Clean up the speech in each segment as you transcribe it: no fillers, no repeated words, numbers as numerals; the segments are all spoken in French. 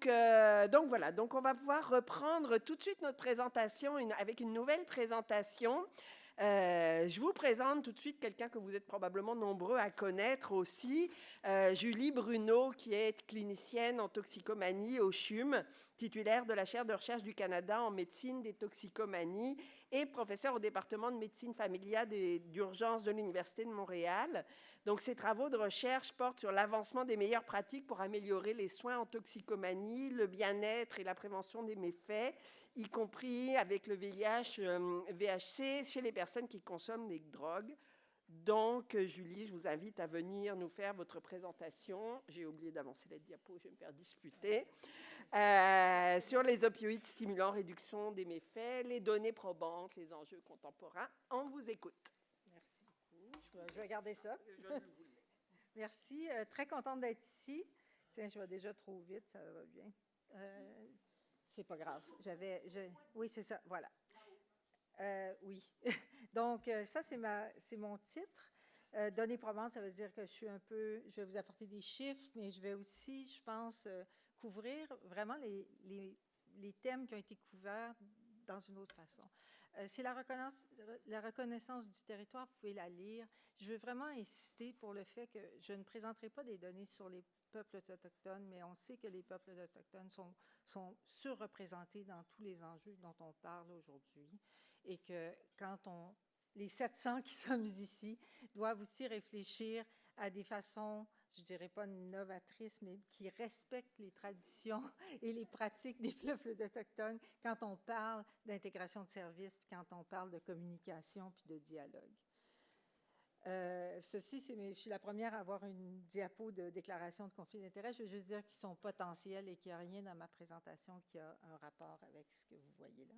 Donc voilà, donc on va pouvoir reprendre tout de suite notre présentation avec une nouvelle présentation. Je vous présente tout de suite quelqu'un que vous êtes probablement nombreux à connaître aussi, Julie Bruno, qui est clinicienne en toxicomanie au CHUM, titulaire de la chaire de recherche du Canada en médecine des toxicomanies et professeure au département de médecine familiale et d'urgence de l'Université de Montréal. Donc, ses travaux de recherche portent sur l'avancement des meilleures pratiques pour améliorer les soins en toxicomanie, le bien-être et la prévention des méfaits, y compris avec le VIH, VHC, chez les personnes qui consomment des drogues. Donc, Julie, je vous invite à venir nous faire votre présentation. J'ai oublié d'avancer la diapo, je vais me faire disputer. Sur les opioïdes stimulants, réduction des méfaits, les données probantes, les enjeux contemporains. On vous écoute. Merci beaucoup. Je vais garder ça. Merci. Très contente d'être ici. Tiens, je vais déjà trop vite, ça va bien. C'est pas grave. Oui, c'est ça. Voilà. Oui. Donc, ça, c'est mon titre. Données probantes, ça veut dire que je vais vous apporter des chiffres, mais je vais aussi, je pense, couvrir vraiment les thèmes qui ont été couverts dans une autre façon. C'est la reconnaissance du territoire, vous pouvez la lire. Je veux vraiment insister pour le fait que je ne présenterai pas des données sur les peuples autochtones, mais on sait que les peuples autochtones sont surreprésentés dans tous les enjeux dont on parle aujourd'hui et que les 700 qui sommes ici doivent aussi réfléchir à des façons, je ne dirais pas novatrices, mais qui respectent les traditions et les pratiques des peuples autochtones quand on parle d'intégration de services, puis quand on parle de communication, puis de dialogue. Je suis la première à avoir une diapo de déclaration de conflit d'intérêts. Je veux juste dire qu'ils sont potentiels et qu'il n'y a rien dans ma présentation qui a un rapport avec ce que vous voyez là.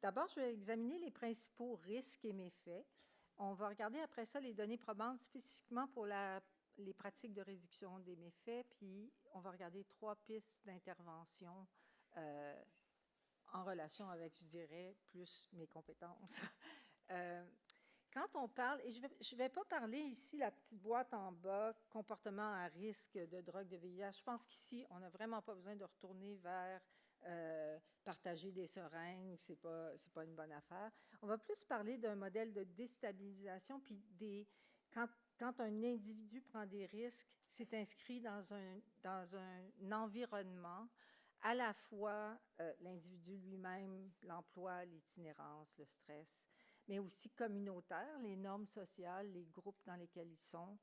D'abord, je vais examiner les principaux risques et méfaits. On va regarder après ça les données probantes spécifiquement pour les pratiques de réduction des méfaits, puis on va regarder 3 pistes d'intervention en relation avec, je dirais, plus mes compétences. Quand on parle, et je ne vais pas parler ici, la petite boîte en bas, comportement à risque de drogue de VIH. Je pense qu'ici, on n'a vraiment pas besoin de retourner vers partager des seringues, c'est pas une bonne affaire. On va plus parler d'un modèle de déstabilisation, puis quand un individu prend des risques, c'est inscrit dans un environnement, à la fois l'individu lui-même, l'emploi, l'itinérance, le stress, mais aussi communautaire, les normes sociales, les groupes dans lesquels ils sont,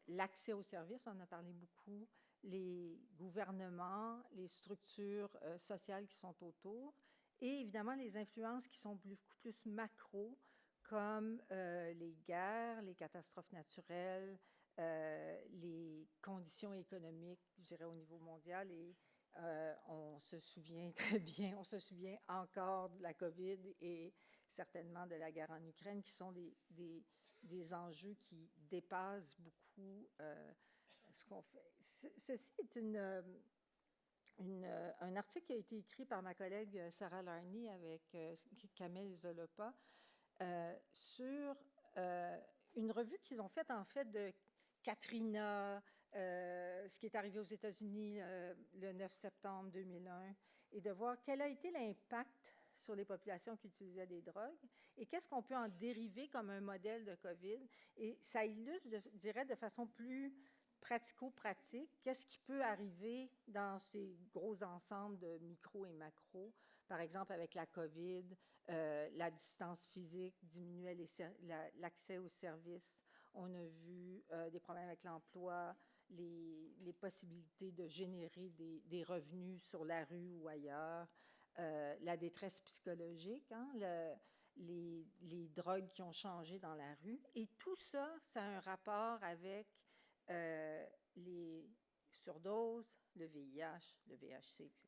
l'accès aux services, on en a parlé beaucoup, les gouvernements, les structures sociales qui sont autour, et évidemment les influences qui sont beaucoup plus macro, comme les guerres, les catastrophes naturelles, les conditions économiques, je dirais, au niveau mondial. Et on se souvient très bien, on se souvient encore de la COVID et certainement de la guerre en Ukraine, qui sont des enjeux qui dépassent beaucoup ce qu'on fait. Ceci est un article qui a été écrit par ma collègue Sarah Larney avec Kamel Zolopa sur une revue qu'ils ont faite en fait de Katrina, ce qui est arrivé aux États-Unis le 9 septembre 2001, et de voir quel a été l'impact sur les populations qui utilisaient des drogues et qu'est-ce qu'on peut en dériver comme un modèle de COVID. Et ça illustre, je dirais, de façon plus pratico-pratique, qu'est-ce qui peut arriver dans ces gros ensembles de micro et macro. Par exemple, avec la COVID, la distance physique diminuait l'accès aux services. On a vu des problèmes avec l'emploi, les possibilités de générer des revenus sur la rue ou ailleurs, la détresse psychologique, hein, les drogues qui ont changé dans la rue. Et tout ça, ça a un rapport avec les surdoses, le VIH, le VHC, etc.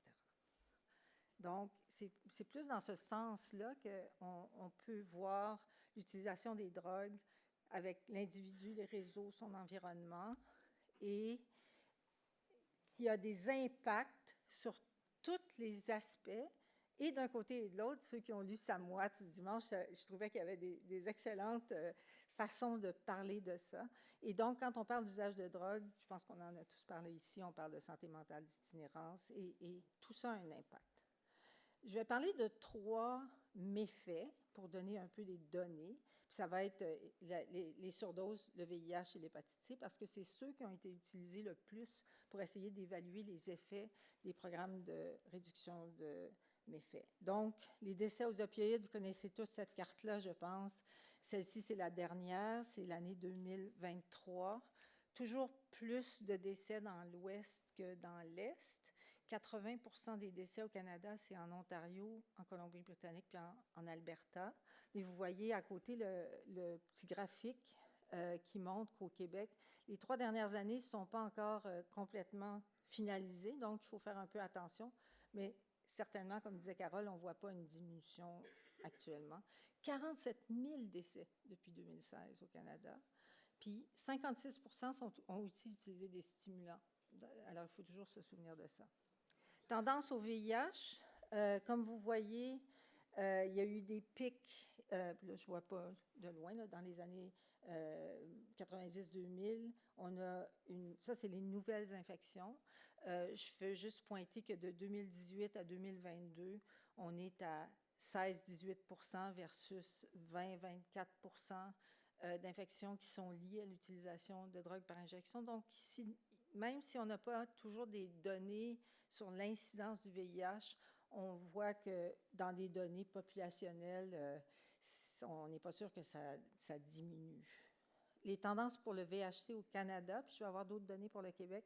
Donc, c'est plus dans ce sens-là qu'on peut voir l'utilisation des drogues avec l'individu, les réseaux, son environnement, et qui a des impacts sur tous les aspects. Et d'un côté et de l'autre, ceux qui ont lu Sa moite ce dimanche, je trouvais qu'il y avait des excellentes façon de parler de ça. Et donc, quand on parle d'usage de drogue, je pense qu'on en a tous parlé ici, on parle de santé mentale, d'itinérance, et tout ça a un impact. Je vais parler de 3 méfaits pour donner un peu des données. Puis ça va être les surdoses, le VIH et l'hépatite C, parce que c'est ceux qui ont été utilisés le plus pour essayer d'évaluer les effets des programmes de réduction de méfaits. Donc, les décès aux opioïdes, vous connaissez tous cette carte-là, je pense. Celle-ci, c'est la dernière, c'est l'année 2023. Toujours plus de décès dans l'Ouest que dans l'Est. 80% des décès au Canada, c'est en Ontario, en Colombie-Britannique puis en Alberta. Et vous voyez à côté le petit graphique qui montre qu'au Québec, les 3 dernières années ne sont pas encore complètement finalisées, donc il faut faire un peu attention. Mais certainement, comme disait Carole, on ne voit pas une diminution actuellement. 47 000 décès depuis 2016 au Canada. Puis 56% ont aussi utilisé des stimulants. Alors, il faut toujours se souvenir de ça. Tendance au VIH, comme vous voyez, il y a eu des pics, là, je ne vois pas de loin, là, dans les années 90-2000. Ça, c'est les nouvelles infections. Je veux juste pointer que de 2018 à 2022, on est à 16-18% versus 20-24% d'infections qui sont liées à l'utilisation de drogues par injection. Donc, ici, même si on n'a pas toujours des données sur l'incidence du VIH, on voit que dans des données populationnelles, on n'est pas sûr que ça diminue. Les tendances pour le VHC au Canada, puis je vais avoir d'autres données pour le Québec.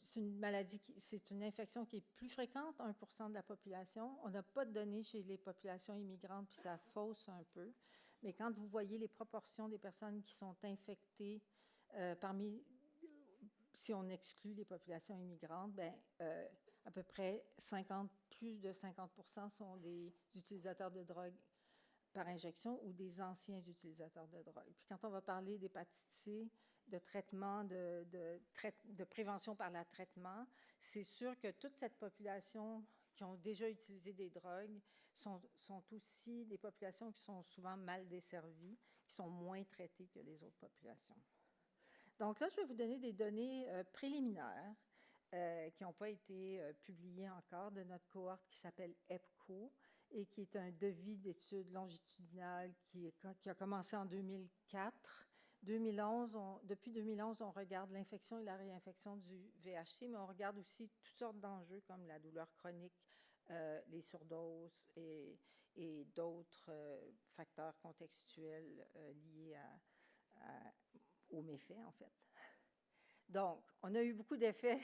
C'est une maladie, c'est une infection qui est plus fréquente, 1% de la population. On n'a pas de données chez les populations immigrantes, puis ça fausse un peu. Mais quand vous voyez les proportions des personnes qui sont infectées si on exclut les populations immigrantes, à peu près plus de 50% sont des utilisateurs de drogue par injection ou des anciens utilisateurs de drogue. Puis quand on va parler d'hépatite C, de traitement, de prévention par le traitement, c'est sûr que toute cette population qui ont déjà utilisé des drogues sont aussi des populations qui sont souvent mal desservies, qui sont moins traitées que les autres populations. Donc là, je vais vous donner des données préliminaires qui n'ont pas été publiées encore de notre cohorte qui s'appelle EPCO et qui est un devis d'études longitudinales qui a commencé en 2004. Depuis 2011, on regarde l'infection et la réinfection du VHC, mais on regarde aussi toutes sortes d'enjeux comme la douleur chronique, les surdoses et d'autres facteurs contextuels liés aux méfaits, en fait. Donc, on a eu beaucoup d'effets.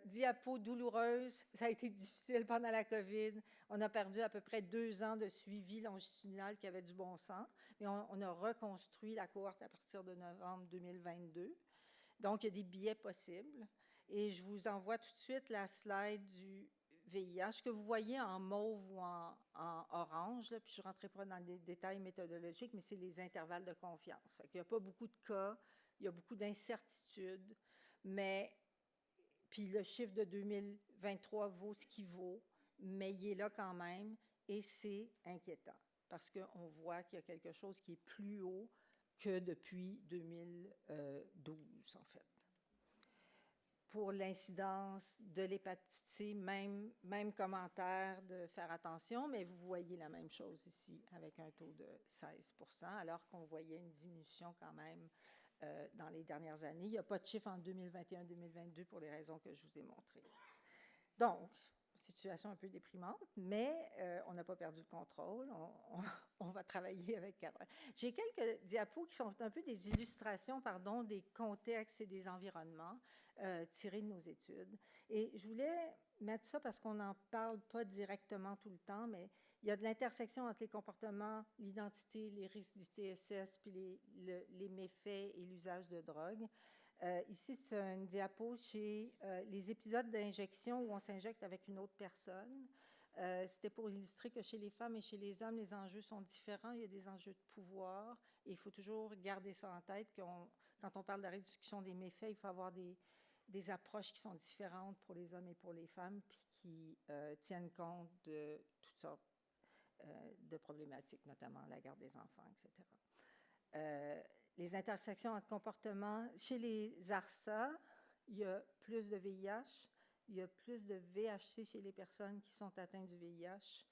Diapo douloureuse, ça a été difficile pendant la COVID. On a perdu à peu près 2 ans de suivi longitudinal qui avait du bon sens, mais on a reconstruit la cohorte à partir de novembre 2022. Donc, il y a des biais possibles. Et je vous envoie tout de suite la slide du VIH que vous voyez en mauve ou en orange, là, puis je ne rentrerai pas dans les détails méthodologiques, mais c'est les intervalles de confiance. Il n'y a pas beaucoup de cas, il y a beaucoup d'incertitudes, mais puis le chiffre de 2023 vaut ce qu'il vaut, mais il est là quand même, et c'est inquiétant, parce qu'on voit qu'il y a quelque chose qui est plus haut que depuis 2012, en fait. Pour l'incidence de l'hépatite C, même commentaire de faire attention, mais vous voyez la même chose ici avec un taux de 16%, alors qu'on voyait une diminution quand même dans les dernières années. Il n'y a pas de chiffre en 2021-2022 pour les raisons que je vous ai montrées. Donc, situation un peu déprimante, mais on n'a pas perdu le contrôle. On va travailler avec Carole. J'ai quelques diapos qui sont un peu des illustrations, des contextes et des environnements tirés de nos études. Et je voulais mettre ça parce qu'on n'en parle pas directement tout le temps, mais il y a de l'intersection entre les comportements, l'identité, les risques d'ITSS, puis les méfaits et l'usage de drogue. Ici, c'est une diapo chez les épisodes d'injection où on s'injecte avec une autre personne. C'était pour illustrer que chez les femmes et chez les hommes, les enjeux sont différents. Il y a des enjeux de pouvoir et il faut toujours garder ça en tête quand on parle de la réduction des méfaits, il faut avoir des approches qui sont différentes pour les hommes et pour les femmes puis qui tiennent compte de toutes sortes de problématiques, notamment la garde des enfants, etc. Les intersections entre comportements. Chez les ARSA, il y a plus de VIH, il y a plus de VHC chez les personnes qui sont atteintes du VIH.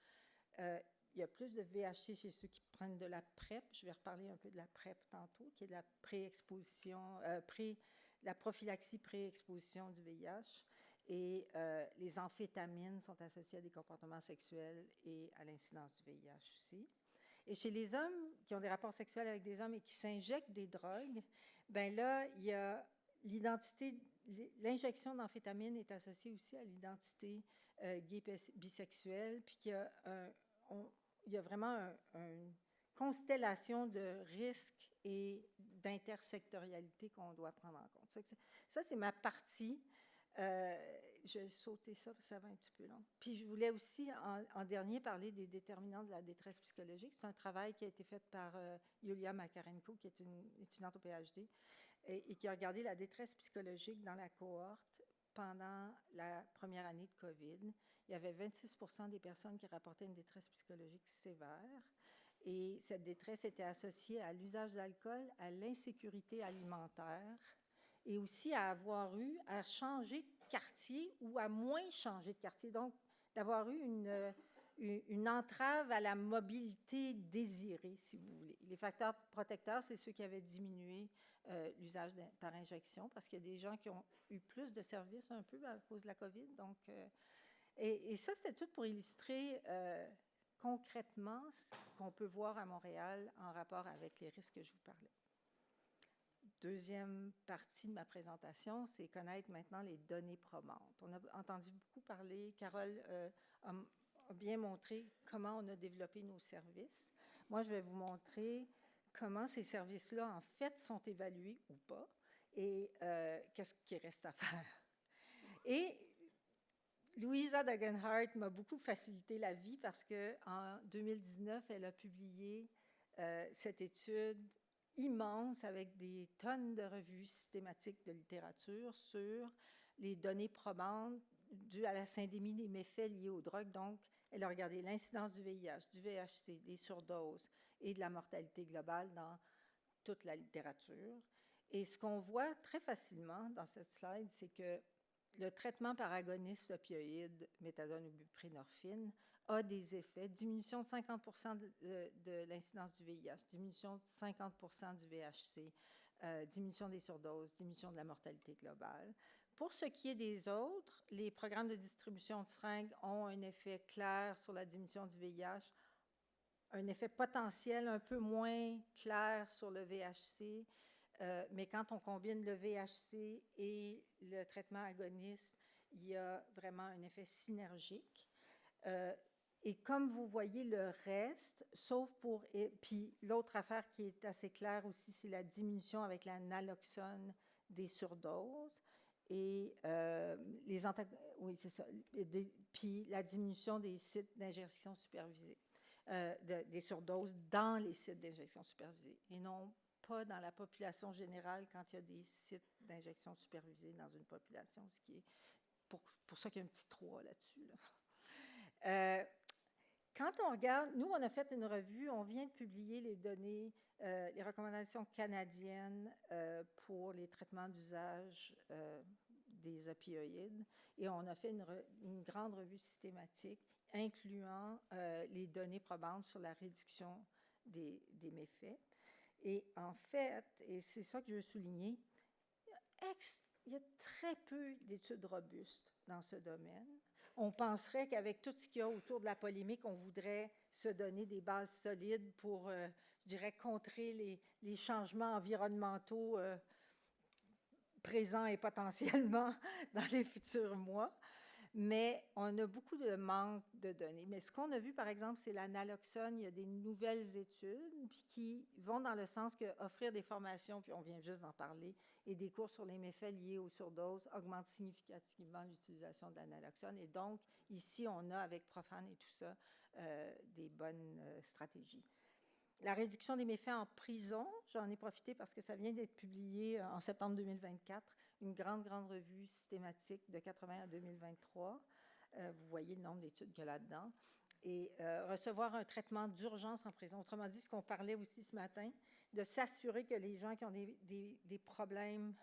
Il y a plus de VHC chez ceux qui prennent de la PrEP. Je vais reparler un peu de la PrEP tantôt, qui est de la pré-exposition, la prophylaxie pré-exposition du VIH. Et les amphétamines sont associées à des comportements sexuels et à l'incidence du VIH aussi. Et chez les hommes qui ont des rapports sexuels avec des hommes et qui s'injectent des drogues, ben là, il y a l'identité, l'injection d'amphétamines est associée aussi à l'identité gay bisexuelle, puis qu'il y a il y a vraiment une constellation de risques et d'intersectorialité qu'on doit prendre en compte. Ça c'est ma partie. Je vais sauter ça parce que ça va un petit peu long. Puis je voulais aussi, en dernier, parler des déterminants de la détresse psychologique. C'est un travail qui a été fait par Yulia Makarenko, qui est une étudiante au PhD, et qui a regardé la détresse psychologique dans la cohorte pendant la première année de COVID. Il y avait 26% des personnes qui rapportaient une détresse psychologique sévère. Et cette détresse était associée à l'usage d'alcool, à l'insécurité alimentaire et aussi à changer de quartier ou à moins changer de quartier. Donc, d'avoir eu une entrave à la mobilité désirée, si vous voulez. Les facteurs protecteurs, c'est ceux qui avaient diminué l'usage par injection, parce qu'il y a des gens qui ont eu plus de services un peu à cause de la COVID. Donc, et ça, c'était tout pour illustrer concrètement ce qu'on peut voir à Montréal en rapport avec les risques que je vous parlais. Deuxième partie de ma présentation, c'est connaître maintenant les données probantes. On a entendu beaucoup parler, Carole a bien montré comment on a développé nos services. Moi, je vais vous montrer comment ces services-là, en fait, sont évalués ou pas et qu'est-ce qui reste à faire. Et Louisa Dagenhart m'a beaucoup facilité la vie parce qu'en 2019, elle a publié cette étude immense avec des tonnes de revues systématiques de littérature sur les données probantes dues à la syndémie des méfaits liés aux drogues. Donc, elle a regardé l'incidence du VIH, du VHC, des surdoses et de la mortalité globale dans toute la littérature. Et ce qu'on voit très facilement dans cette slide, c'est que le traitement par agoniste opioïde, méthadone ou buprenorphine, a des effets, diminution de 50% de l'incidence du VIH, diminution de 50% du VHC, diminution des surdoses, diminution de la mortalité globale. Pour ce qui est des autres, les programmes de distribution de seringues ont un effet clair sur la diminution du VIH, un effet potentiel un peu moins clair sur le VHC, mais quand on combine le VHC et le traitement agoniste, il y a vraiment un effet synergique. Et comme vous voyez le reste, sauf pour... Puis l'autre affaire qui est assez claire aussi, c'est la diminution avec la naloxone des surdoses. Et oui, c'est ça. Puis la diminution des sites d'injection supervisée, des surdoses dans les sites d'injection supervisée, et non pas dans la population générale quand il y a des sites d'injection supervisée dans une population, ce qui est pour ça qu'il y a un petit 3 là-dessus. Là. Quand on regarde, nous, on a fait une revue, on vient de publier les données, les recommandations canadiennes pour les traitements d'usage des opioïdes, et on a fait une grande revue systématique incluant les données probantes sur la réduction des méfaits. Et en fait, et c'est ça que je veux souligner, il y a très peu d'études robustes dans ce domaine. On penserait qu'avec tout ce qu'il y a autour de la polémique, on voudrait se donner des bases solides pour, je dirais, contrer les changements environnementaux présents et potentiellement dans les futurs mois. Mais on a beaucoup de manque de données. Mais ce qu'on a vu, par exemple, c'est la naloxone. Il y a des nouvelles études qui vont dans le sens qu'offrir des formations, puis on vient juste d'en parler, et des cours sur les méfaits liés aux surdoses augmentent significativement l'utilisation de la naloxone. Et donc, ici, on a, avec Profane et tout ça, des bonnes stratégies. La réduction des méfaits en prison, j'en ai profité parce que ça vient d'être publié en septembre 2024, une grande revue systématique de 80 à 2023. Vous voyez le nombre d'études qu'il y a là-dedans. et recevoir un traitement d'urgence en prison. Autrement dit, ce qu'on parlait aussi ce matin, de s'assurer que les gens qui ont des problèmes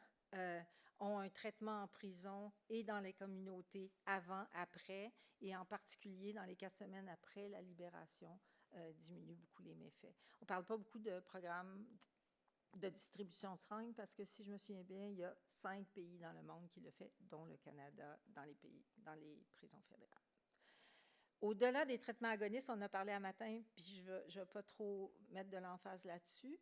ont un traitement en prison et dans les communautés avant, après, et en particulier dans les 4 semaines après la libération, diminue beaucoup les méfaits. On ne parle pas beaucoup de programmes de distribution de seringues parce que, si je me souviens bien, il y a 5 pays dans le monde qui le font, dont le Canada, dans les prisons fédérales. Au-delà des traitements agonistes, on en a parlé un matin, puis je ne vais pas trop mettre de l'emphase là-dessus,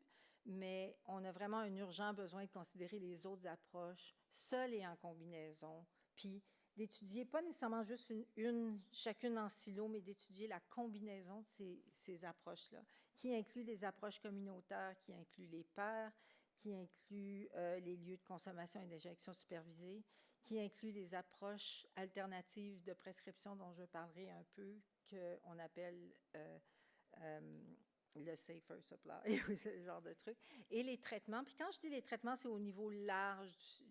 mais on a vraiment un urgent besoin de considérer les autres approches, seules et en combinaison, puis d'étudier, pas nécessairement juste chacune en silo, mais d'étudier la combinaison de ces approches-là, qui inclut les approches communautaires, qui inclut les pairs, qui inclut les lieux de consommation et d'injection supervisée, qui inclut les approches alternatives de prescription dont je parlerai un peu, qu'on appelle le safer supply, ou ce genre de truc, et les traitements. Puis quand je dis les traitements, c'est au niveau large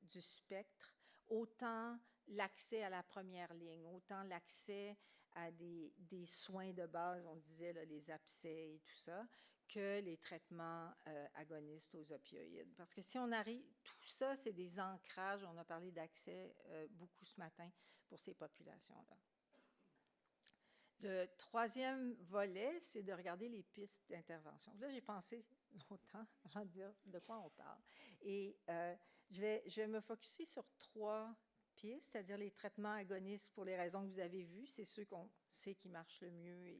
du spectre, autant l'accès à la première ligne, autant l'accès à des soins de base, on disait là, les abcès et tout ça, que les traitements agonistes aux opioïdes. Parce que si on arrive, tout ça, c'est des ancrages, on a parlé d'accès beaucoup ce matin pour ces populations-là. Le troisième volet, c'est de regarder les pistes d'intervention. Là, j'ai pensé longtemps avant de dire de quoi on parle. Et je vais me focusser sur 3 pistes, c'est-à-dire les traitements agonistes pour les raisons que vous avez vues. C'est ceux qu'on sait qui marchent le mieux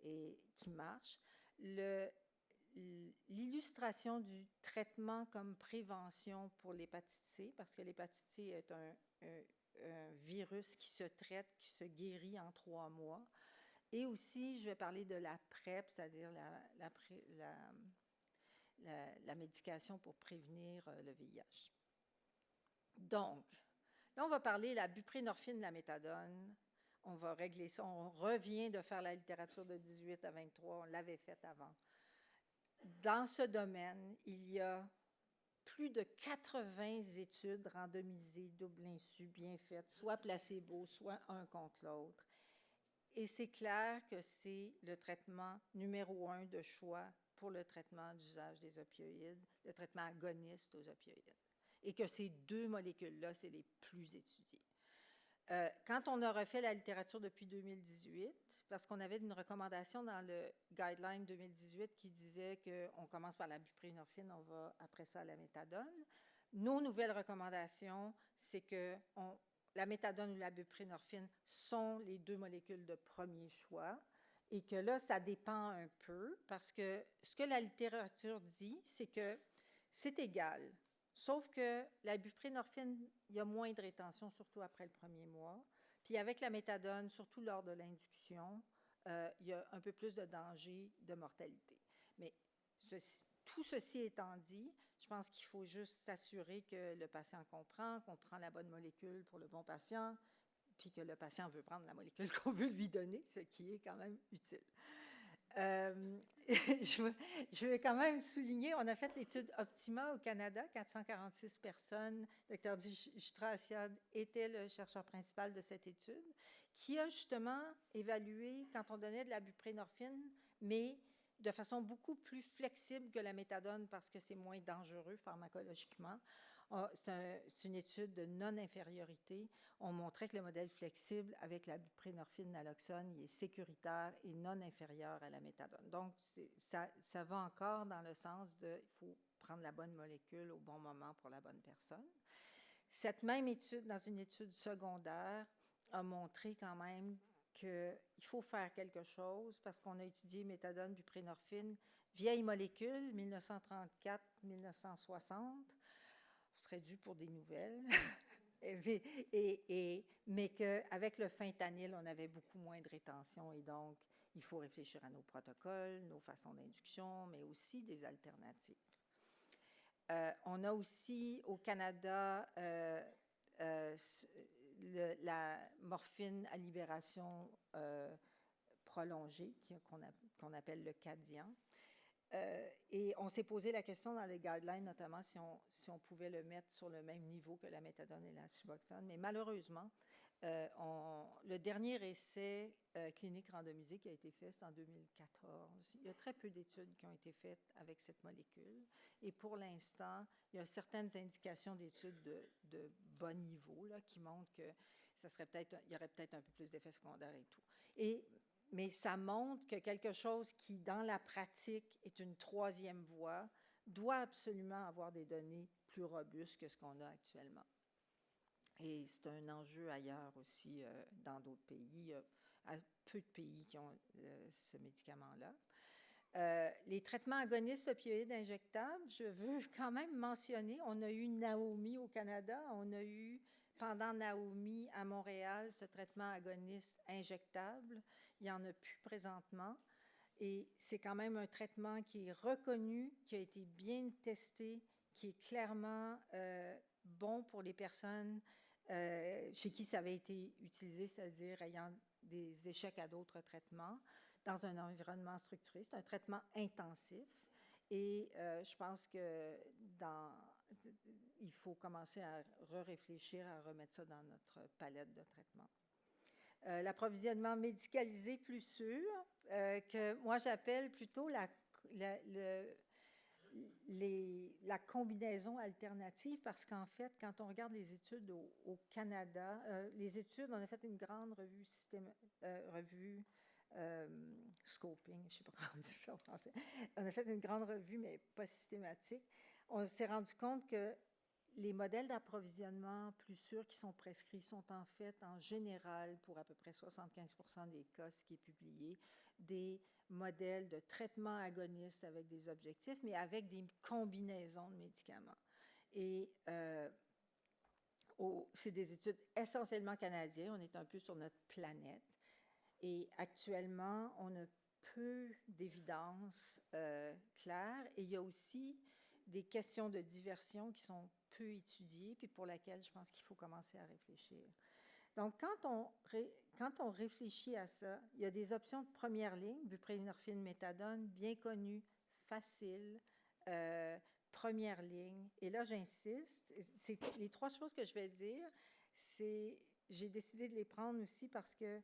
et qui marchent. L'illustration du traitement comme prévention pour l'hépatite C, parce que l'hépatite C est un virus qui se traite, qui se guérit en 3 mois. Et aussi, je vais parler de la PrEP, c'est-à-dire la médication pour prévenir le VIH. Donc, là, on va parler de la buprenorphine, la méthadone. On va régler ça. On revient de faire la littérature de 18 à 23. On l'avait faite avant. Dans ce domaine, il y a plus de 80 études randomisées, double insu, bien faites, soit placebo, soit un contre l'autre. Et c'est clair que c'est le traitement numéro 1 de choix pour le traitement d'usage des opioïdes, le traitement agoniste aux opioïdes. Et que ces 2 molécules-là, c'est les plus étudiées. Quand on a refait la littérature depuis 2018, parce qu'on avait une recommandation dans le Guideline 2018 qui disait qu'on commence par la buprenorphine, on va après ça à la méthadone. Nos nouvelles recommandations, c'est que la méthadone ou la buprenorphine sont les 2 molécules de premier choix et que là, ça dépend un peu parce que ce que la littérature dit, c'est que c'est égal. Sauf que la buprenorphine, il y a moins de rétention, surtout après le premier mois. Puis avec la méthadone, surtout lors de l'induction, il y a un peu plus de danger de mortalité. Mais tout ceci étant dit, je pense qu'il faut juste s'assurer que le patient comprend, qu'on prend la bonne molécule pour le bon patient, puis que le patient veut prendre la molécule qu'on veut lui donner, ce qui est quand même utile. Je veux quand même souligner, on a fait l'étude Optima au Canada, 446 personnes. Dr. Justrasiad était le chercheur principal de cette étude, qui a justement évalué quand on donnait de la buprenorphine, mais de façon beaucoup plus flexible que la méthadone parce que c'est moins dangereux pharmacologiquement. C'est une étude de non-infériorité. On montrait que le modèle flexible avec la buprenorphine naloxone il est sécuritaire et non inférieur à la méthadone. Donc, ça va encore dans le sens de il faut prendre la bonne molécule au bon moment pour la bonne personne. Cette même étude, dans une étude secondaire, a montré quand même qu'il faut faire quelque chose parce qu'on a étudié méthadone, buprenorphine, vieille molécule, 1934-1960. On serait dû pour des nouvelles, mais qu'avec le fentanyl, on avait beaucoup moins de rétention et donc il faut réfléchir à nos protocoles, nos façons d'induction, mais aussi des alternatives. On a aussi au Canada la morphine à libération prolongée, qu'on appelle le Cadian. Et on s'est posé la question dans les guidelines, notamment si on pouvait le mettre sur le même niveau que la méthadone et la Suboxone. Mais malheureusement, Le dernier essai clinique randomisé qui a été fait, c'est en 2014. Il y a très peu d'études qui ont été faites avec cette molécule. Et pour l'instant, il y a certaines indications d'études de bas niveau là, qui montrent que il y aurait peut-être un peu plus d'effets secondaires et tout. Mais ça montre que quelque chose qui, dans la pratique, est une troisième voie, doit absolument avoir des données plus robustes que ce qu'on a actuellement. Et c'est un enjeu ailleurs aussi, dans d'autres pays. Il y a peu de pays qui ont ce médicament-là. Les traitements agonistes opioïdes injectables, je veux quand même mentionner, on a eu Naomi au Canada, on a eu pendant Naomi à Montréal ce traitement agoniste injectable. Il n'y en a plus présentement. Et c'est quand même un traitement qui est reconnu, qui a été bien testé, qui est clairement bon pour les personnes chez qui ça avait été utilisé, c'est-à-dire ayant des échecs à d'autres traitements, dans un environnement structuré. C'est un traitement intensif et je pense que il faut commencer à réfléchir, à remettre ça dans notre palette de traitements. L'approvisionnement médicalisé plus sûr, que moi j'appelle plutôt la combinaison alternative, parce qu'en fait, quand on regarde les études au Canada, on a fait une grande revue scoping, je ne sais pas comment on dit ça en français. On a fait une grande revue, mais pas systématique. On s'est rendu compte que les modèles d'approvisionnement plus sûrs qui sont prescrits sont en fait, en général, pour à peu près 75% des cas, ce qui est publié, des modèles de traitement agoniste avec des objectifs, mais avec des combinaisons de médicaments. Et c'est des études essentiellement canadiennes, on est un peu sur notre planète. Et actuellement, on a peu d'évidence claire. Et il y a aussi des questions de diversion qui sont peu étudiées, puis pour lesquelles je pense qu'il faut commencer à réfléchir. Donc, quand on réfléchit à ça, il y a des options de première ligne, buprenorphine, méthadone, bien connues, faciles, première ligne. Et là, j'insiste, les trois choses que je vais dire, j'ai décidé de les prendre aussi parce que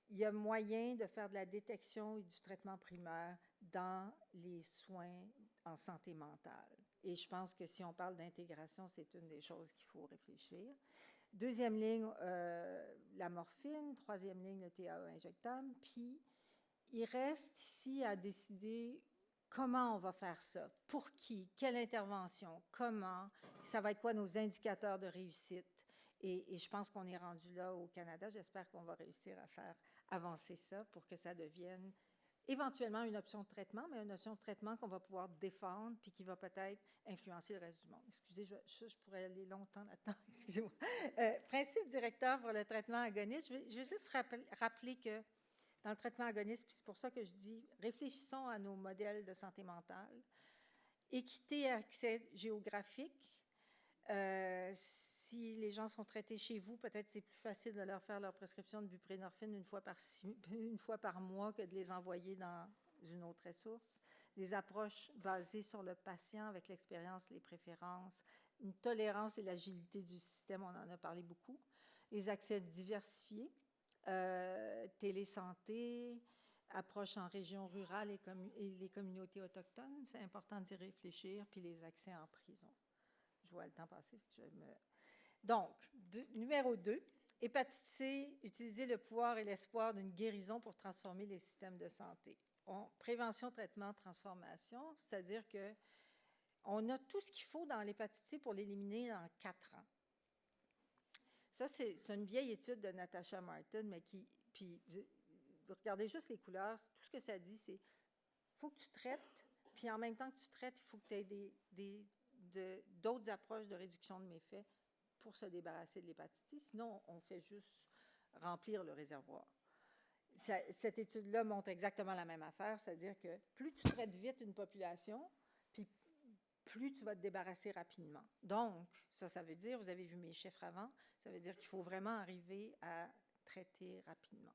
il y a moyen de faire de la détection et du traitement primaire dans les soins en santé mentale. Et je pense que si on parle d'intégration, c'est une des choses qu'il faut réfléchir. Deuxième ligne, la morphine. Troisième ligne, le TAE injectable. Puis, il reste ici à décider comment on va faire ça, pour qui, quelle intervention, comment, ça va être quoi nos indicateurs de réussite. Et je pense qu'on est rendu là au Canada. J'espère qu'on va réussir à faire avancer ça pour que ça devienne éventuellement une option de traitement, mais une option de traitement qu'on va pouvoir défendre puis qui va peut-être influencer le reste du monde. Excusez, je pourrais aller longtemps là-dedans, excusez-moi. Principe directeur pour le traitement agoniste, je vais juste rappeler que dans le traitement agoniste, puis c'est pour ça que je dis, réfléchissons à nos modèles de santé mentale. Équité et accès géographique. Si les gens sont traités chez vous, peut-être c'est plus facile de leur faire leur prescription de buprenorphine une fois par mois que de les envoyer dans une autre ressource. Des approches basées sur le patient avec l'expérience, les préférences, une tolérance et l'agilité du système, on en a parlé beaucoup. Les accès diversifiés, télésanté, approche en région rurale et les communautés autochtones, c'est important d'y réfléchir, puis les accès en prison. Je vois le temps passer. Donc, numéro 2, hépatite C, utiliser le pouvoir et l'espoir d'une guérison pour transformer les systèmes de santé. Prévention, traitement, transformation, c'est-à-dire qu'on a tout ce qu'il faut dans l'hépatite C pour l'éliminer en 4 ans. Ça, c'est une vieille étude de Natasha Martin, mais puis vous regardez juste les couleurs, tout ce que ça dit, c'est il faut que tu traites, puis en même temps que tu traites, il faut que tu aies d'autres approches de réduction de méfaits pour se débarrasser de l'hépatite C. Sinon, on fait juste remplir le réservoir. Cette étude-là montre exactement la même affaire, c'est-à-dire que plus tu traites vite une population, puis plus tu vas te débarrasser rapidement. Donc, ça veut dire, vous avez vu mes chiffres avant, ça veut dire qu'il faut vraiment arriver à traiter rapidement.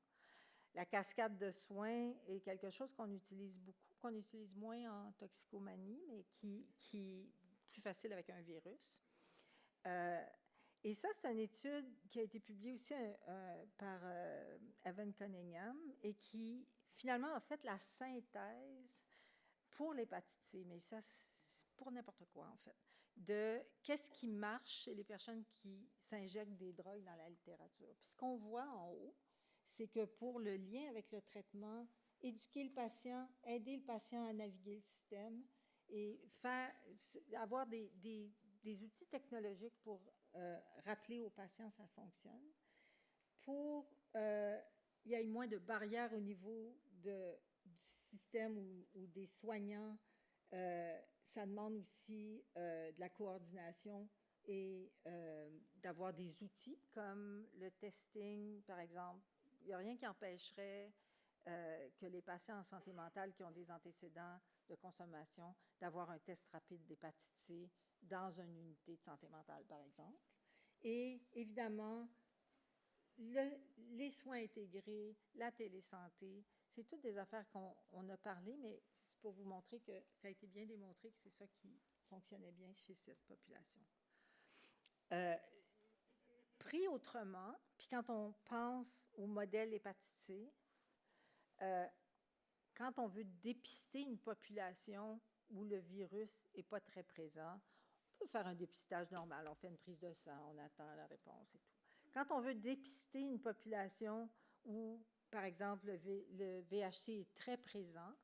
La cascade de soins est quelque chose qu'on utilise beaucoup, qu'on utilise moins en toxicomanie, mais qui est plus facile avec un virus. Et ça, c'est une étude qui a été publiée aussi par Evan Cunningham et qui, finalement, a fait la synthèse pour l'hépatite C, mais ça, c'est pour n'importe quoi, en fait, de qu'est-ce qui marche chez les personnes qui s'injectent des drogues dans la littérature. Puis ce qu'on voit en haut, c'est que pour le lien avec le traitement, éduquer le patient, aider le patient à naviguer le système et avoir des outils technologiques pour rappeler aux patients ça fonctionne, pour il y ait moins de barrières au niveau du système ou des soignants. Ça demande aussi de la coordination et d'avoir des outils comme le testing, par exemple. Il n'y a rien qui empêcherait que les patients en santé mentale qui ont des antécédents de consommation, d'avoir un test rapide d'hépatite C dans une unité de santé mentale, par exemple. Et évidemment, les soins intégrés, la télésanté, c'est toutes des affaires qu'on a parlé, mais c'est pour vous montrer que ça a été bien démontré que c'est ça qui fonctionnait bien chez cette population. Pris autrement, puis quand on pense au modèle hépatite C, quand on veut dépister une population où le virus n'est pas très présent, on peut faire un dépistage normal, on fait une prise de sang, on attend la réponse et tout. Quand on veut dépister une population où, par exemple, le VHC est très présent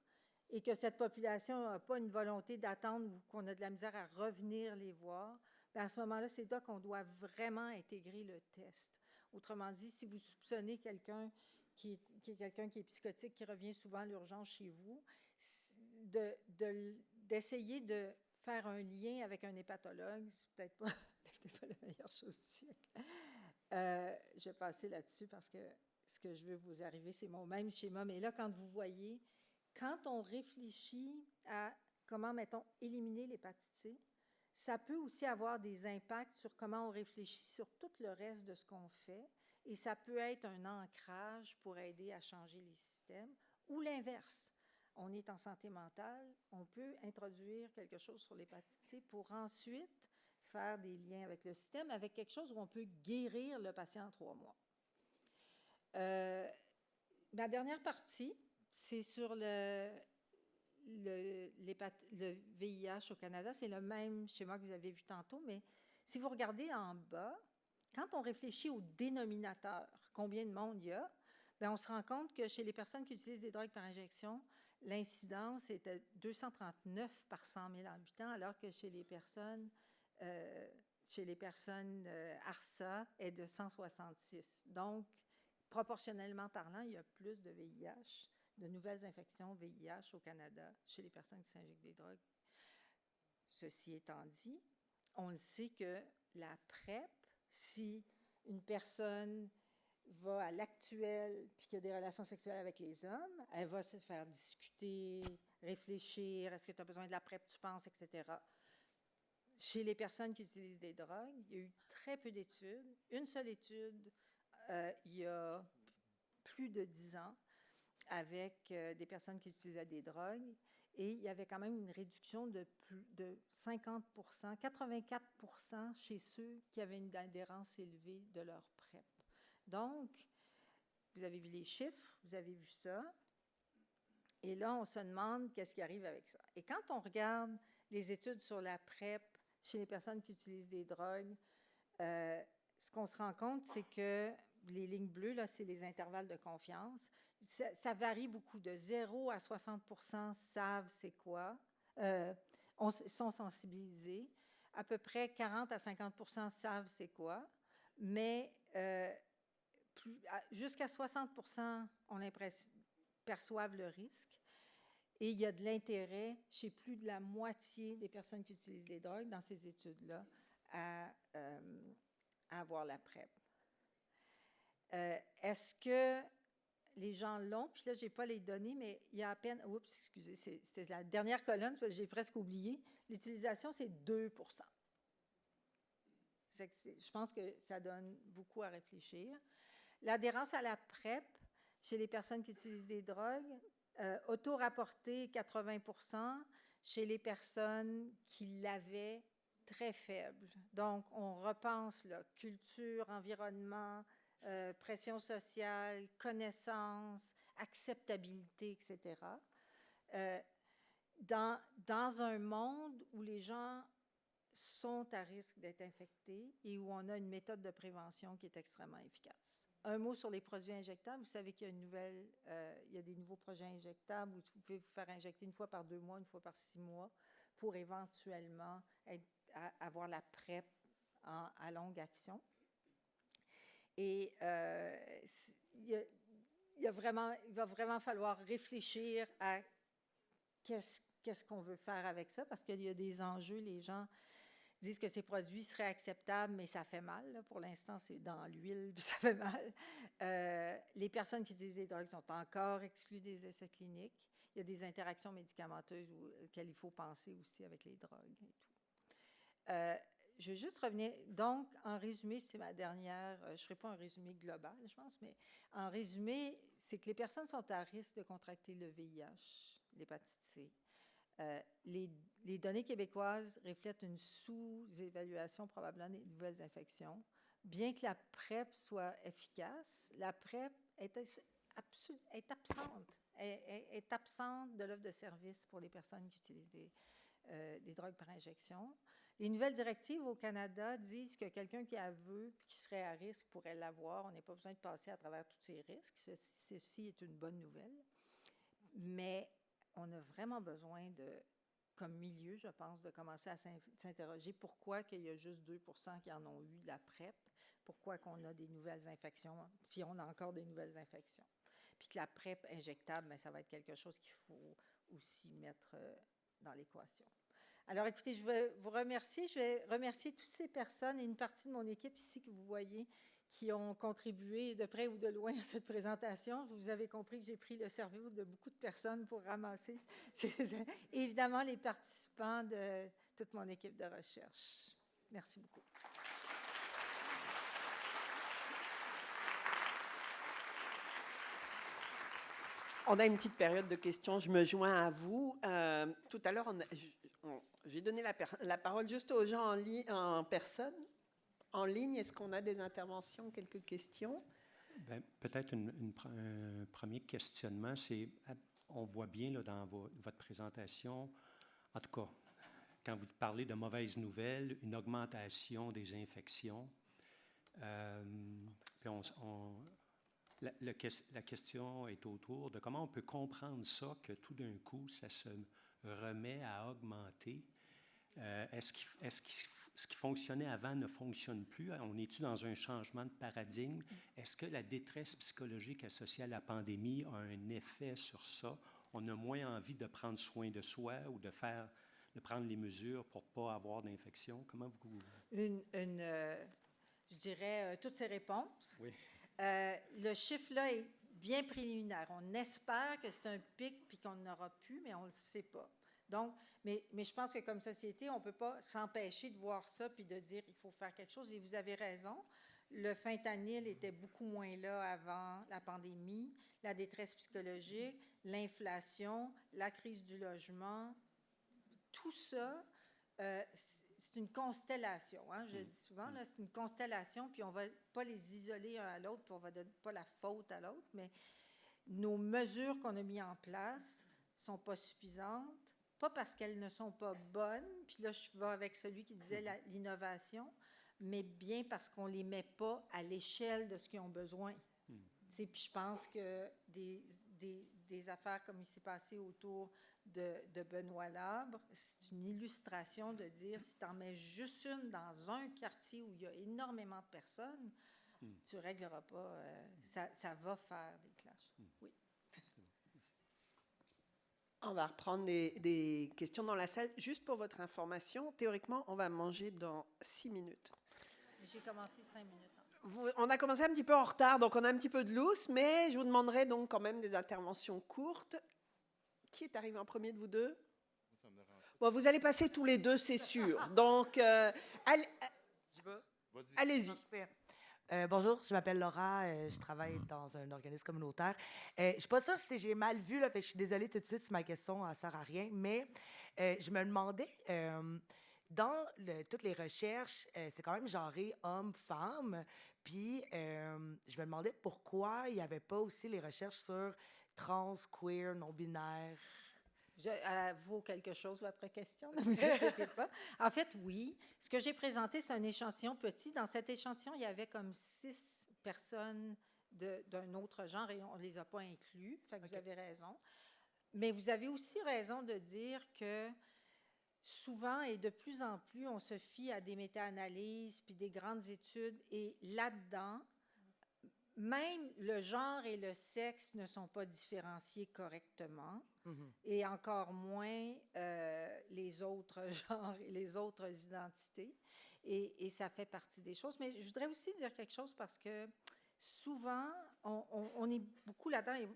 et que cette population n'a pas une volonté d'attendre ou qu'on a de la misère à revenir les voir, bien à ce moment-là, c'est là qu'on doit vraiment intégrer le test. Autrement dit, si vous soupçonnez quelqu'un qui est psychotique, qui revient souvent à l'urgence chez vous, d'essayer de faire un lien avec un hépatologue, c'est peut-être pas la meilleure chose du siècle. Je vais passer là-dessus parce que ce que je veux vous arriver, c'est mon même schéma. Mais là, quand vous voyez, quand on réfléchit à comment, mettons, éliminer l'hépatite C, ça peut aussi avoir des impacts sur comment on réfléchit sur tout le reste de ce qu'on fait. Et ça peut être un ancrage pour aider à changer les systèmes. Ou l'inverse. On est en santé mentale, on peut introduire quelque chose sur l'hépatite C pour ensuite faire des liens avec le système, avec quelque chose où on peut guérir le patient en 3 mois. Ma dernière partie, c'est sur le VIH au Canada. C'est le même schéma que vous avez vu tantôt, mais si vous regardez en bas, quand on réfléchit au dénominateur, combien de monde il y a, bien, on se rend compte que chez les personnes qui utilisent des drogues par injection, l'incidence est de 239 par 100 000 habitants, alors que chez les personnes ARSA est de 166. Donc, proportionnellement parlant, il y a plus de VIH, de nouvelles infections VIH au Canada chez les personnes qui s'injectent des drogues. Ceci étant dit, on le sait que la PrEP, si une personne va à l'actuel puis qu'il y a des relations sexuelles avec les hommes, elle va se faire discuter, réfléchir, est-ce que tu as besoin de la PrEP, tu penses, etc. Chez les personnes qui utilisent des drogues, il y a eu très peu d'études. Une seule étude il y a plus de 10 ans avec des personnes qui utilisaient des drogues et il y avait quand même une réduction de plus de 50%, 84% chez ceux qui avaient une adhérence élevée de leur PrEP. Donc, vous avez vu les chiffres, vous avez vu ça. Et là, on se demande qu'est-ce qui arrive avec ça. Et quand on regarde les études sur la PrEP chez les personnes qui utilisent des drogues, ce qu'on se rend compte, c'est que les lignes bleues, là, c'est les intervalles de confiance. Ça varie beaucoup. De 0 à 60% savent c'est quoi, sont sensibilisés. À peu près 40 à 50% savent c'est quoi, mais jusqu'à 60% ont l'impression, perçoivent le risque. Et il y a de l'intérêt chez plus de la moitié des personnes qui utilisent les drogues dans ces études-là à avoir la PrEP. Est-ce que les gens l'ont? Puis là, je n'ai pas les données, mais il y a à peine... Oups, excusez, c'était la dernière colonne, j'ai presque oublié. L'utilisation, c'est 2%. Je pense que ça donne beaucoup à réfléchir. L'adhérence à la PrEP chez les personnes qui utilisent des drogues, auto-rapporté 80%. Chez les personnes qui l'avaient très faible. Donc, on repense là, culture, environnement, pression sociale, connaissance, acceptabilité, etc. Dans un monde où les gens sont à risque d'être infectés et où on a une méthode de prévention qui est extrêmement efficace. Un mot sur les produits injectables. Vous savez qu'il y a il y a des nouveaux projets injectables où vous pouvez vous faire injecter 1 fois par 2 mois, 1 fois par 6 mois pour éventuellement avoir la PrEP à longue action. Et il va vraiment falloir réfléchir à qu'est-ce qu'on veut faire avec ça, parce qu'il y a des enjeux. Les gens disent que ces produits seraient acceptables, mais ça fait mal. Là. Pour l'instant, c'est dans l'huile, puis ça fait mal. Les personnes qui utilisent des drogues sont encore exclues des essais cliniques. Il y a des interactions médicamenteuses auxquelles il faut penser aussi avec les drogues et tout. Je vais juste revenir. Donc, en résumé, c'est ma dernière, je ne ferai pas un résumé global, je pense, mais en résumé, c'est que les personnes sont à risque de contracter le VIH, l'hépatite C. Les données québécoises reflètent une sous-évaluation probablement des nouvelles infections. Bien que la PrEP soit efficace, la PrEP est absente de l'offre de service pour les personnes qui utilisent des drogues par injection. Les nouvelles directives au Canada disent que quelqu'un qui a aveu et qui serait à risque pourrait l'avoir. On n'a pas besoin de passer à travers tous ces risques. Ceci est une bonne nouvelle. Mais on a vraiment besoin comme milieu, je pense, de commencer à s'interroger pourquoi qu'il y a juste 2% qui en ont eu de la PrEP, pourquoi qu'on a des nouvelles infections, puis on a encore des nouvelles infections. Puis que la PrEP injectable, bien, ça va être quelque chose qu'il faut aussi mettre dans l'équation. Alors, écoutez, je vais vous remercier. Je vais remercier toutes ces personnes et une partie de mon équipe ici que vous voyez qui ont contribué de près ou de loin à cette présentation. Vous avez compris que j'ai pris le cerveau de beaucoup de personnes pour ramasser. Évidemment, les participants de toute mon équipe de recherche. Merci beaucoup. On a une petite période de questions. Je me joins à vous. Tout à l'heure, j'ai donné la parole juste aux gens en personne. En ligne, est-ce qu'on a des interventions, quelques questions? Bien, peut-être un premier questionnement, c'est, on voit bien là, dans votre présentation, en tout cas, quand vous parlez de mauvaises nouvelles, une augmentation des infections. Puis la question est autour de comment on peut comprendre ça, que tout d'un coup, ça se remet à augmenter. Ce qui fonctionnait avant ne fonctionne plus? On est-tu dans un changement de paradigme? Est-ce que la détresse psychologique associée à la pandémie a un effet sur ça? On a moins envie de prendre soin de soi ou de prendre les mesures pour ne pas avoir d'infection? Comment vous... Je dirais toutes ces réponses. Oui. Le chiffre-là est bien préliminaire. On espère que c'est un pic puis qu'on n'aura plus, mais on ne le sait pas. Donc, mais je pense que comme société, on ne peut pas s'empêcher de voir ça puis de dire qu'il faut faire quelque chose. Et vous avez raison, le fentanyl était beaucoup moins là avant la pandémie, la détresse psychologique, l'inflation, la crise du logement, tout ça, c'est une constellation. Hein, je dis souvent, là, c'est une constellation, puis on ne va pas les isoler un à l'autre, puis on ne va donner pas la faute à l'autre, mais nos mesures qu'on a mises en place ne sont pas suffisantes. Pas parce qu'elles ne sont pas bonnes, puis là, je vais avec celui qui disait l'innovation, mais bien parce qu'on ne les met pas à l'échelle de ce qu'ils ont besoin. Puis je pense que des affaires comme il s'est passé autour de Benoît Labre, c'est une illustration de dire, si tu en mets juste une dans un quartier où il y a énormément de personnes, tu ne régleras pas, ça va faire des clashs. Oui. On va reprendre des questions dans la salle. Juste pour votre information, théoriquement, on va manger dans 6 minutes. J'ai commencé 5 minutes. On a commencé un petit peu en retard, donc on a un petit peu de lousse, mais je vous demanderai donc quand même des interventions courtes. Qui est arrivé en premier de vous deux? Bon, vous allez passer tous les deux, c'est sûr. Donc, allez-y. Bonjour, je m'appelle Laura, je travaille dans un organisme communautaire. Je ne suis pas sûre si j'ai mal vu, là, fait que je suis désolée tout de suite si ma question ne sert à rien, mais je me demandais toutes les recherches, c'est quand même genré homme-femme. Puis, je me demandais pourquoi il n'y avait pas aussi les recherches sur trans, queer, non-binaire. Elle vaut quelque chose, votre question, ne vous inquiétez pas. En fait, oui. Ce que j'ai présenté, c'est un échantillon petit. Dans cet échantillon, il y avait comme 6 personnes d'un autre genre et on ne les a pas inclus. Fait que vous avez raison. Mais vous avez aussi raison de dire que souvent et de plus en plus, on se fie à des méta-analyses puis des grandes études. Et là-dedans, même le genre et le sexe ne sont pas différenciés correctement. Et encore moins les autres genres et les autres identités. Et ça fait partie des choses. Mais je voudrais aussi dire quelque chose parce que souvent, on est beaucoup là-dedans, et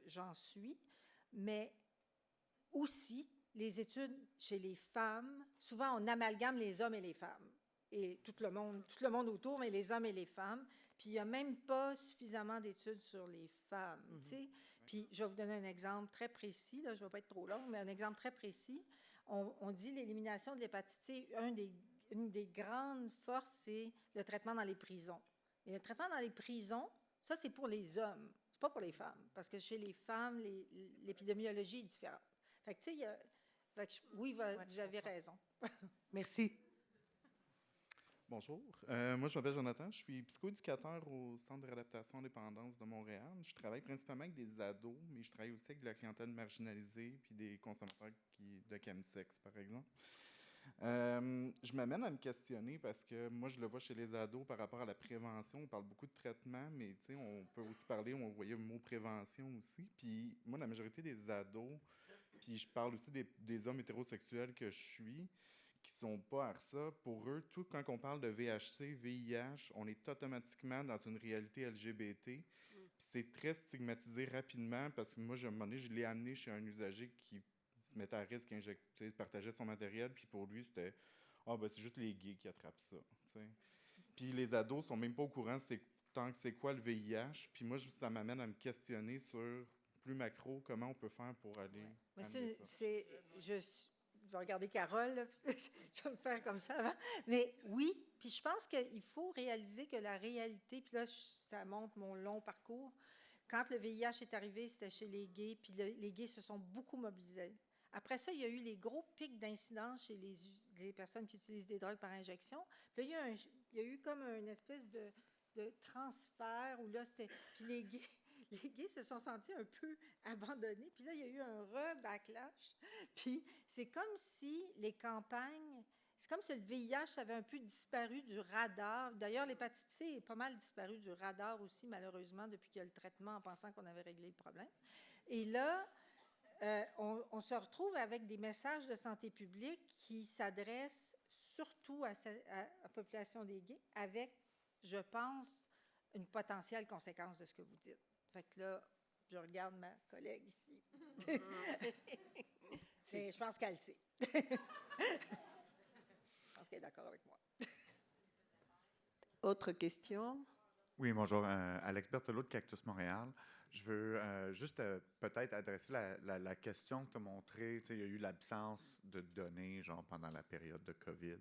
j'en suis, mais aussi, les études chez les femmes, souvent on amalgame les hommes et les femmes. Et tout le monde autour, mais les hommes et les femmes. Puis il n'y a même pas suffisamment d'études sur les femmes, tu sais. Puis je vais vous donner un exemple très précis, là, je ne vais pas être trop longue, mais un exemple très précis. On dit l'élimination de l'hépatite C, une des grandes forces, c'est le traitement dans les prisons. Et le traitement dans les prisons, ça, c'est pour les hommes, c'est pas pour les femmes, parce que chez les femmes, l'épidémiologie est différente. Fait que, tu sais, oui, vous avez raison. Merci. Bonjour, moi je m'appelle Jonathan, je suis psychoéducateur au Centre de réadaptation indépendance de Montréal. Je travaille principalement avec des ados, mais je travaille aussi avec de la clientèle marginalisée puis des consommateurs de chemsex, par exemple. Je m'amène à me questionner parce que moi je le vois chez les ados par rapport à la prévention. On parle beaucoup de traitement, mais tu sais, on peut aussi parler, on voyait le mot prévention aussi. Puis moi, la majorité des ados, puis je parle aussi des hommes hétérosexuels que je suis, qui sont pas à ça, pour eux, tout quand on parle de VHC, VIH, on est automatiquement dans une réalité LGBT. Puis c'est très stigmatisé rapidement parce que moi, à un moment donné, je l'ai amené chez un usager qui se mettait à risque, partageait son matériel, puis pour lui, c'était « Ah, ben c'est juste les gays qui attrapent ça. » Puis les ados sont même pas au courant tant que c'est quoi le VIH. Puis moi, ça m'amène à me questionner sur plus macro, comment on peut faire pour aller. Ouais. Mais je vais regarder Carole, là, je vais me faire comme ça avant. Mais oui, puis je pense qu'il faut réaliser que la réalité, puis là, ça montre mon long parcours. Quand le VIH est arrivé, c'était chez les gays, puis les gays se sont beaucoup mobilisés. Après ça, il y a eu les gros pics d'incidence chez les personnes qui utilisent des drogues par injection. Puis là, il y a eu comme une espèce de transfert où là, c'était... Puis les gays se sont sentis un peu abandonnés. Puis là, il y a eu un re-backlash. Puis c'est comme si les campagnes... C'est comme si le VIH avait un peu disparu du radar. D'ailleurs, l'hépatite C est pas mal disparu du radar aussi, malheureusement, depuis qu'il y a le traitement, en pensant qu'on avait réglé le problème. Et là, on se retrouve avec des messages de santé publique qui s'adressent surtout à la population des gays, avec, je pense, une potentielle conséquence de ce que vous dites. Fait que là, je regarde ma collègue ici. Je pense qu'elle sait. Je pense qu'elle est d'accord avec moi. Autre question? Oui, bonjour. Alex Berthelot de Cactus Montréal. Je veux juste peut-être adresser la question que tu as montrée. Il y a eu l'absence de données genre pendant la période de COVID.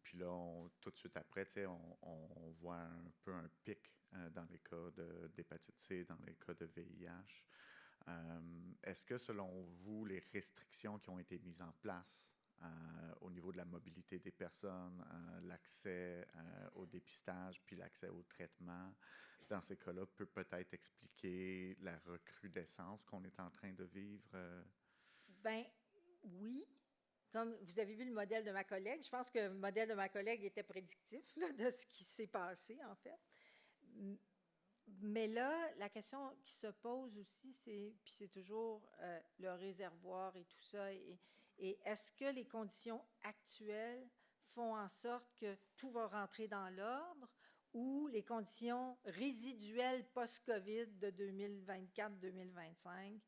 Puis là, tout de suite après, on voit un peu un pic dans les cas d'hépatite C, dans les cas de VIH. Est-ce que, selon vous, les restrictions qui ont été mises en place au niveau de la mobilité des personnes, l'accès au dépistage, puis l'accès au traitement, dans ces cas-là, peut peut-être expliquer la recrudescence qu'on est en train de vivre? Ben oui. Comme vous avez vu le modèle de ma collègue, je pense que le modèle de ma collègue était prédictif là, de ce qui s'est passé, en fait. Mais là, la question qui se pose aussi, puis c'est toujours le réservoir et tout ça, et est-ce que les conditions actuelles font en sorte que tout va rentrer dans l'ordre, ou les conditions résiduelles post-COVID de 2024-2025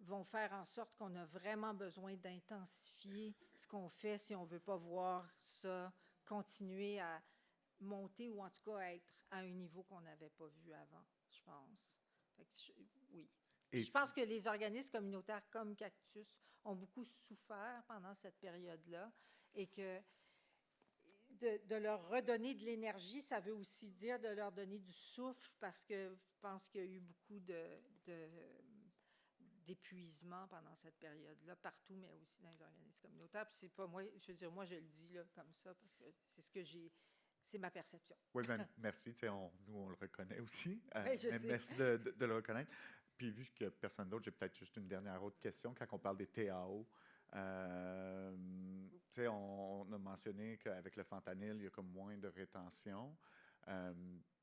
vont faire en sorte qu'on a vraiment besoin d'intensifier ce qu'on fait si on ne veut pas voir ça continuer à monter ou en tout cas être à un niveau qu'on n'avait pas vu avant, je pense. Fait que oui. Je pense que les organismes communautaires comme Cactus ont beaucoup souffert pendant cette période-là et que de leur redonner de l'énergie, ça veut aussi dire de leur donner du souffle, parce que je pense qu'il y a eu beaucoup d'épuisement pendant cette période-là, partout, mais aussi dans les organismes communautaires. Puis c'est pas moi, je veux dire, moi, je le dis là, comme ça, parce que c'est ce que c'est ma perception. Oui, ben, merci. Tu sais, nous, on le reconnaît aussi. Oui, je Mais sais. merci de le reconnaître. Puis, vu que personne d'autre, j'ai peut-être juste une dernière autre question. Quand on parle des TAO, tu sais, on a mentionné qu'avec le fentanyl, il y a comme moins de rétention.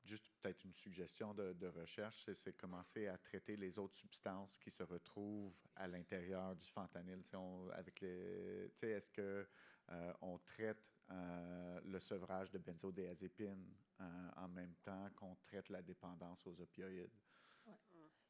Juste peut-être une suggestion de recherche, c'est commencer à traiter les autres substances qui se retrouvent à l'intérieur du fentanyl. Tu sais, est-ce que on traite le sevrage de benzodiazépines en même temps qu'on traite la dépendance aux opioïdes? Ouais.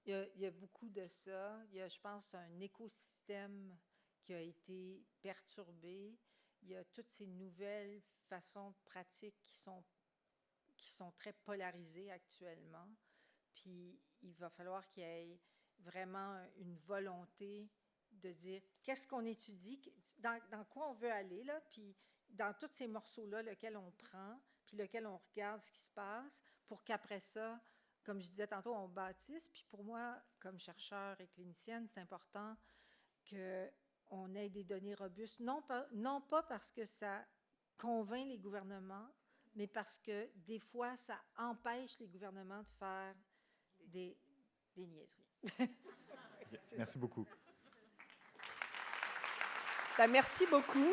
Il y a beaucoup de ça. Il y a, je pense, un écosystème qui a été perturbé. Il y a toutes ces nouvelles façons pratiques qui sont très polarisées actuellement. Puis il va falloir qu'il y ait vraiment une volonté de dire qu'est-ce qu'on étudie, dans quoi on veut aller, là, puis dans tous ces morceaux-là, lequel on prend, puis lequel on regarde ce qui se passe, pour qu'après ça, comme je disais tantôt, on bâtisse. Puis pour moi, comme chercheur et clinicienne, c'est important qu'on ait des données robustes, non pas parce que ça convainc les gouvernements, mais parce que des fois, ça empêche les gouvernements de faire des niaiseries. Merci beaucoup. Ben, merci beaucoup.